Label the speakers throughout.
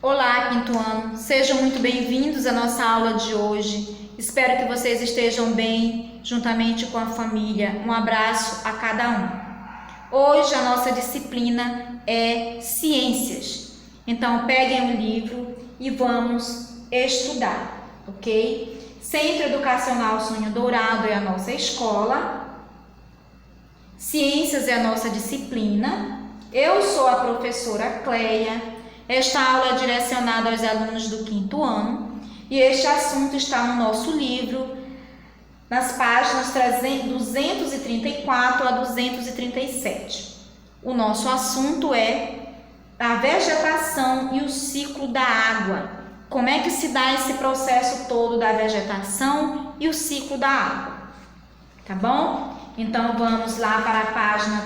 Speaker 1: Olá, quinto ano! Sejam muito bem-vindos à nossa aula de hoje. Espero que vocês estejam bem, juntamente com a família. Um abraço a cada um. Hoje a nossa disciplina é Ciências. Então, peguem o livro e vamos estudar, ok? Centro Educacional Sonho Dourado é a nossa escola. Ciências é a nossa disciplina. Eu sou a professora Cleia. Esta aula é direcionada aos alunos do quinto ano e este assunto está no nosso livro, nas páginas 234 a 237. O nosso assunto é a vegetação e o ciclo da água. Como é que se dá esse processo todo da vegetação e o ciclo da água? Tá bom? Então, vamos lá para a página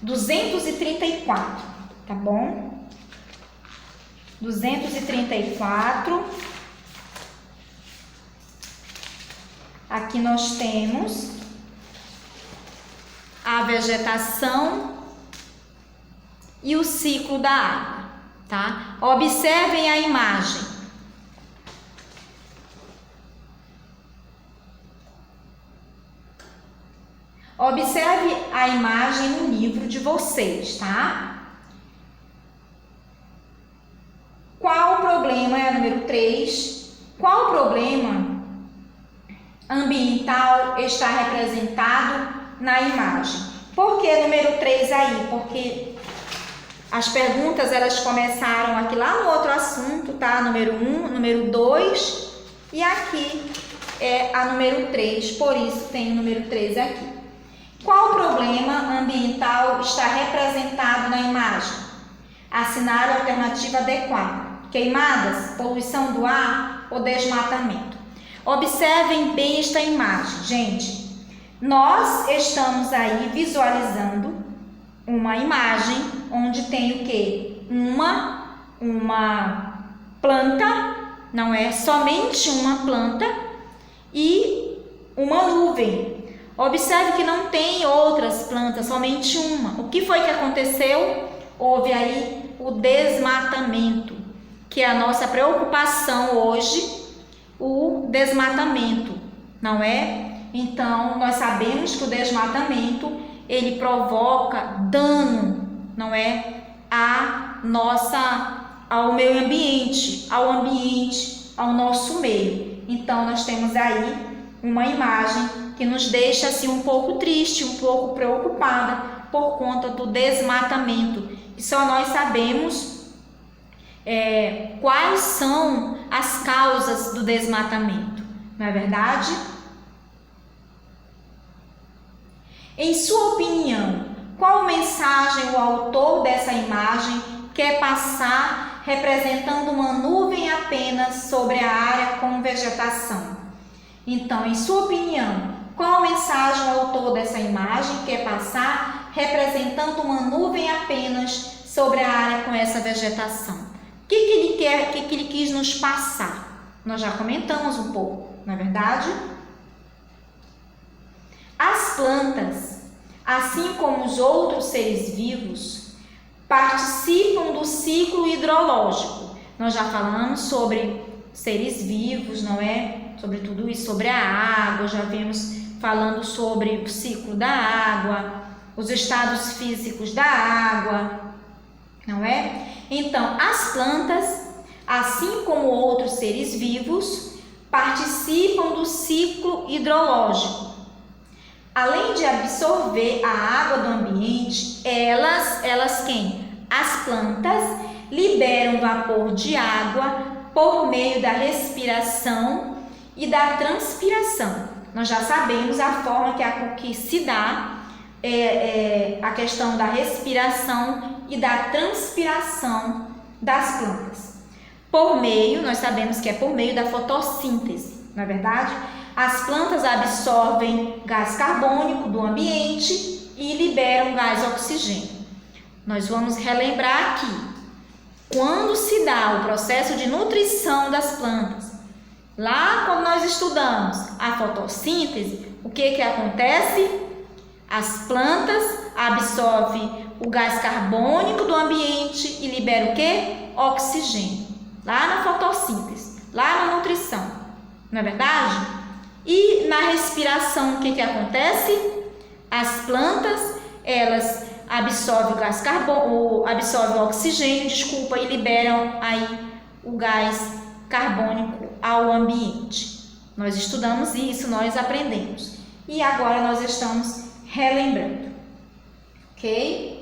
Speaker 1: 234. Tá bom? 234. Aqui nós temos a vegetação e o ciclo da água, tá? Observem a imagem. Observe a imagem no livro de vocês, tá? Qual o problema? É a número 3. Qual o problema ambiental está representado na imagem? Por que número 3 aí? Porque as perguntas elas começaram aqui lá no outro assunto, tá? Número 1, número 2 e aqui é a número 3, por isso tem o número 3 aqui. Qual o problema ambiental está representado na imagem? Assinale a alternativa adequada. Queimadas, poluição do ar ou desmatamento? Observem bem esta imagem, gente. Nós estamos aí visualizando uma imagem onde tem o quê? Uma planta, não é somente uma planta, e uma nuvem. Observe que não tem outras plantas, somente uma. O que foi que aconteceu? Houve aí o desmatamento, que é a nossa preocupação hoje, o desmatamento, não é? Então, nós sabemos que o desmatamento, ele provoca dano, não é? Ao meio ambiente, ao nosso meio. Então, nós temos aí uma imagem que nos deixa assim um pouco triste, um pouco preocupada por conta do desmatamento. E só nós sabemos quais são as causas do desmatamento, não é verdade? Em sua opinião, qual mensagem o autor dessa imagem quer passar representando uma nuvem apenas sobre a área com vegetação? Então, em sua opinião, qual mensagem o autor dessa imagem quer passar representando uma nuvem apenas sobre a área com essa vegetação? O que ele quer, o que ele quis nos passar? Nós já comentamos um pouco, não é verdade? As plantas, assim como os outros seres vivos, participam do ciclo hidrológico. Nós já falamos sobre seres vivos, não é? Sobre tudo isso, sobre a água, já vimos falando sobre o ciclo da água, os estados físicos da água, não é? Então, as plantas, assim como outros seres vivos, participam do ciclo hidrológico. Além de absorver a água do ambiente, elas quem? As plantas liberam vapor de água por meio da respiração e da transpiração. Nós já sabemos a forma que se dá a questão da respiração e da transpiração das plantas. Nós sabemos que é por meio da fotossíntese, não é verdade? As plantas absorvem gás carbônico do ambiente e liberam gás oxigênio. Nós vamos relembrar aqui, quando se dá o processo de nutrição das plantas, lá quando nós estudamos a fotossíntese, o que acontece? As plantas absorvem o gás carbônico do ambiente e libera o quê? Oxigênio. Lá na fotossíntese, lá na nutrição. Não é verdade? E na respiração, o que acontece? As plantas, elas absorvem o gás carbônico, absorvem o oxigênio, e liberam aí o gás carbônico ao ambiente. Nós estudamos isso, nós aprendemos. E agora nós estamos relembrando. Ok?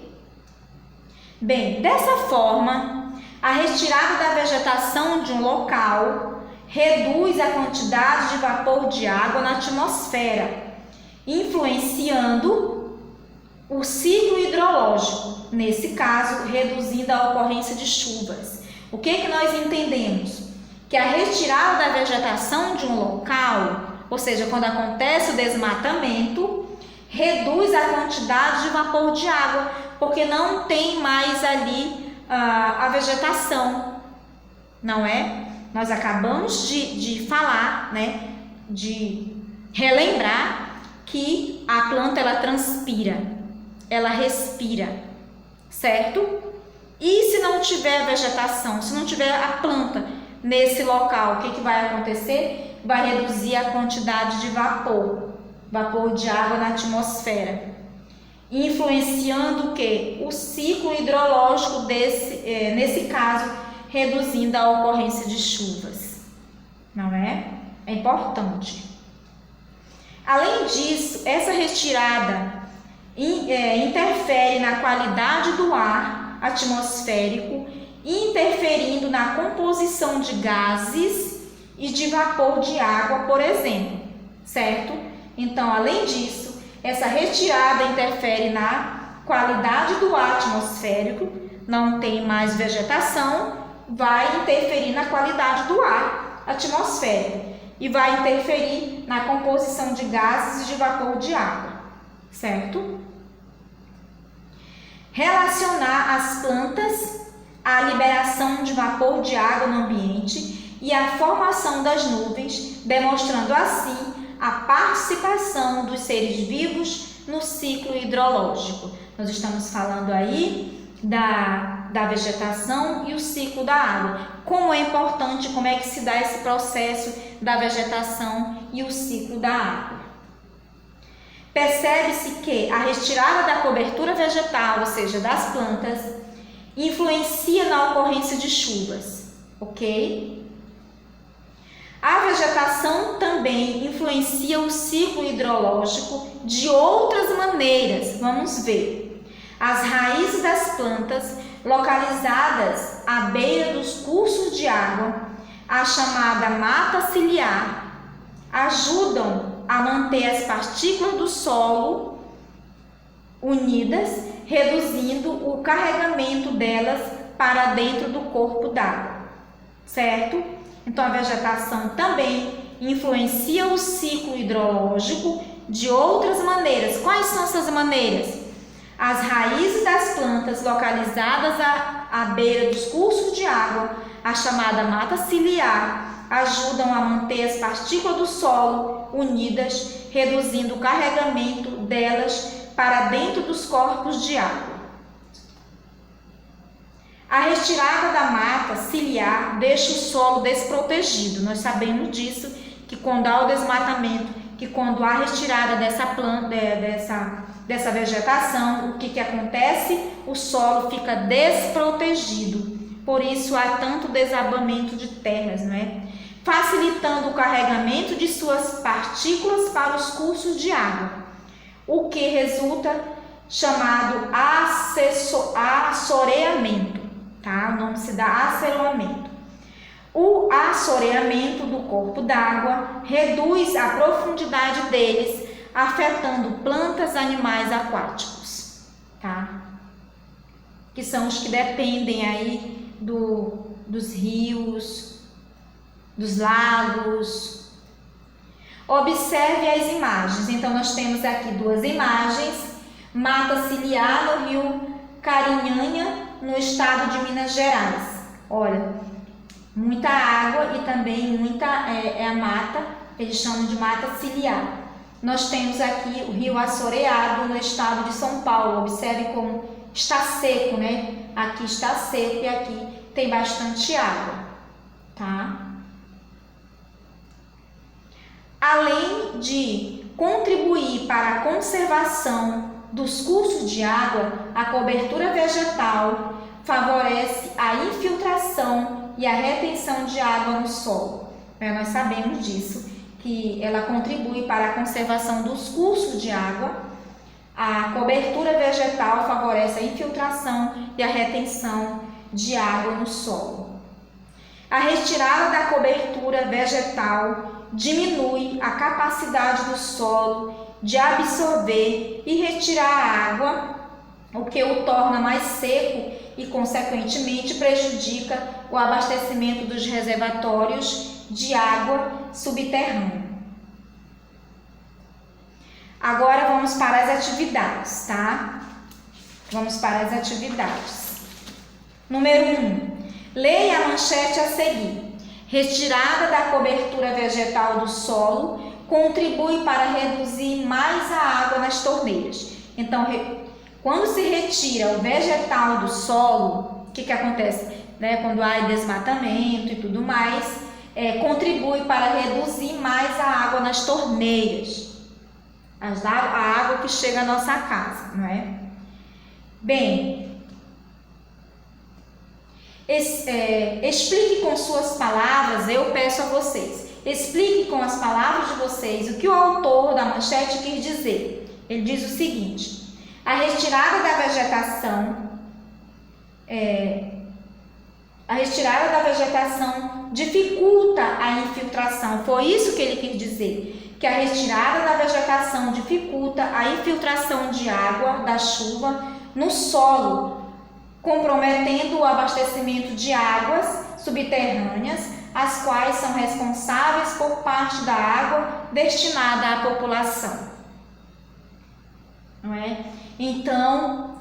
Speaker 1: Bem, dessa forma, a retirada da vegetação de um local reduz a quantidade de vapor de água na atmosfera, influenciando o ciclo hidrológico, nesse caso, reduzindo a ocorrência de chuvas. O que nós entendemos? Que a retirada da vegetação de um local, ou seja, quando acontece o desmatamento, reduz a quantidade de vapor de água, porque não tem mais ali a vegetação, não é? Nós acabamos de falar, né, de relembrar que a planta ela transpira, ela respira, certo? E se não tiver vegetação, se não tiver a planta nesse local, o que vai acontecer? Vai reduzir a quantidade de vapor de água na atmosfera, influenciando o quê? O ciclo hidrológico nesse caso, reduzindo a ocorrência de chuvas, não é? É importante. Além disso, essa retirada interfere na qualidade do ar atmosférico, interferindo na composição de gases e de vapor de água, por exemplo, certo? Então, além disso, essa retirada interfere na qualidade do ar atmosférico, não tem mais vegetação, vai interferir na qualidade do ar atmosférico e vai interferir na composição de gases e de vapor de água, certo? Relacionar as plantas à liberação de vapor de água no ambiente e à formação das nuvens, demonstrando assim a participação dos seres vivos no ciclo hidrológico. Nós estamos falando aí da vegetação e o ciclo da água. Como é importante, como é que se dá esse processo da vegetação e o ciclo da água. Percebe-se que a retirada da cobertura vegetal, ou seja, das plantas, influencia na ocorrência de chuvas, ok? A vegetação também influencia o ciclo hidrológico de outras maneiras. Vamos ver. As raízes das plantas, localizadas à beira dos cursos de água, a chamada mata ciliar, ajudam a manter as partículas do solo unidas, reduzindo o carregamento delas para dentro do corpo d'água, certo? Então, a vegetação também influencia o ciclo hidrológico de outras maneiras. Quais são essas maneiras? As raízes das plantas localizadas à beira dos cursos de água, a chamada mata ciliar, ajudam a manter as partículas do solo unidas, reduzindo o carregamento delas para dentro dos corpos de água. A retirada da mata ciliar deixa o solo desprotegido. Nós sabemos disso, que quando há o desmatamento, que quando há retirada dessa planta, dessa vegetação, o que acontece? O solo fica desprotegido. Por isso há tanto desabamento de terras, não é? Facilitando o carregamento de suas partículas para os cursos de água, o que resulta chamado assoreamento, tá? O nome se dá assoreamento. O assoreamento do corpo d'água reduz a profundidade deles, afetando plantas e animais aquáticos, tá? Que são os que dependem aí dos rios, dos lagos. Observe as imagens. Então, nós temos aqui duas imagens. Mata ciliar no rio Carinhanha, no estado de Minas Gerais. Olha, muita água e também muita a mata, eles chamam de mata ciliar. Nós temos aqui o rio Assoreado, no estado de São Paulo. Observe como está seco, né? Aqui está seco e aqui tem bastante água, tá? Além de contribuir para a conservação dos cursos de água, a cobertura vegetal favorece a infiltração e a retenção de água no solo. Nós sabemos disso, que ela contribui para a conservação dos cursos de água. A cobertura vegetal favorece a infiltração e a retenção de água no solo. A retirada da cobertura vegetal diminui a capacidade do solo de absorver e retirar a água, o que o torna mais seco e, consequentemente, prejudica o abastecimento dos reservatórios de água subterrânea. Agora vamos para as atividades, tá? Vamos para as atividades. Número 1. Leia a manchete a seguir. Retirada da cobertura vegetal do solo contribui para reduzir mais a água nas torneiras. Então, quando se retira o vegetal do solo, o que acontece? Quando há desmatamento e tudo mais, contribui para reduzir mais a água nas torneiras. A água que chega à nossa casa, não é? Bem, explique com suas palavras, eu peço a vocês, explique com as palavras de vocês o que o autor da manchete quis dizer. Ele diz o seguinte: a retirada da vegetação dificulta a infiltração. Foi isso que ele quis dizer, que a retirada da vegetação dificulta a infiltração de água da chuva no solo, comprometendo o abastecimento de águas subterrâneas, as quais são responsáveis por parte da água destinada à população. Não é? Então,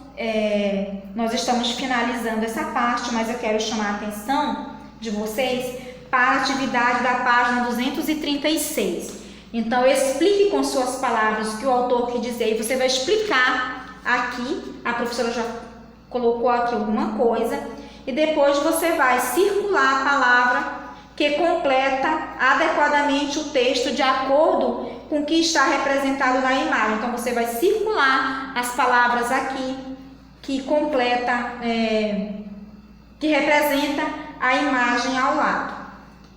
Speaker 1: nós estamos finalizando essa parte, mas eu quero chamar a atenção de vocês para a atividade da página 236. Então, explique com suas palavras o que o autor quer dizer e você vai explicar aqui. A professora já colocou aqui alguma coisa e depois você vai circular a palavra que completa adequadamente o texto de acordo com o que está representado na imagem. Então, você vai circular as palavras aqui que completa, que representa a imagem ao lado.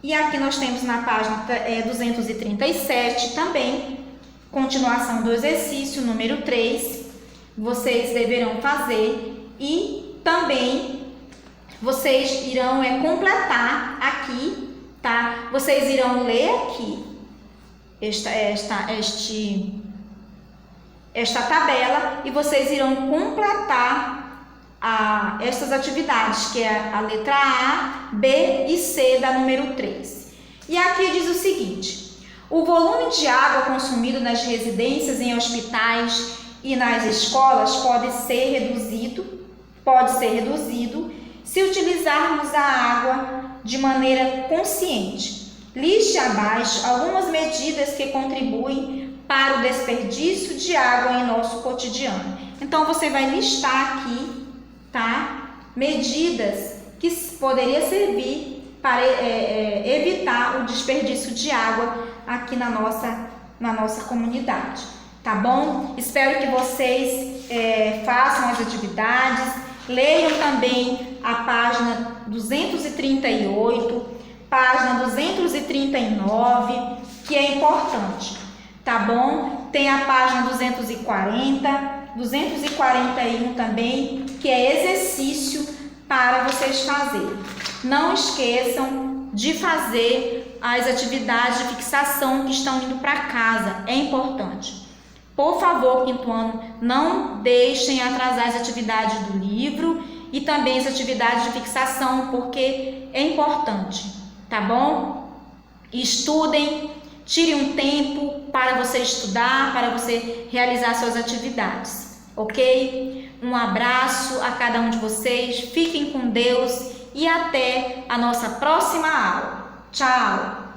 Speaker 1: E aqui nós temos na página 237 também, continuação do exercício número 3, vocês deverão fazer e também vocês irão completar aqui, tá? Vocês irão ler aqui esta tabela e vocês irão completar estas atividades, que é a letra A, B e C da número 3. E aqui diz o seguinte: o volume de água consumido nas residências, em hospitais e nas escolas pode ser reduzido se utilizarmos a água de maneira consciente. Liste abaixo algumas medidas que contribuem para o desperdício de água em nosso cotidiano. Então, você vai listar aqui, tá? Medidas que poderiam servir para evitar o desperdício de água aqui na nossa comunidade, tá bom? Espero que vocês façam as atividades, leiam também a página 238, página 239, que é importante, tá bom? Tem a página 240, 241 também, que é exercício para vocês fazerem. Não esqueçam de fazer as atividades de fixação que estão indo para casa, é importante. Por favor, quinto ano, não deixem atrasar as atividades do livro e também as atividades de fixação, porque é importante, tá bom? Estudem, tire um tempo para você estudar, para você realizar suas atividades, ok? Um abraço a cada um de vocês, fiquem com Deus e até a nossa próxima aula. Tchau!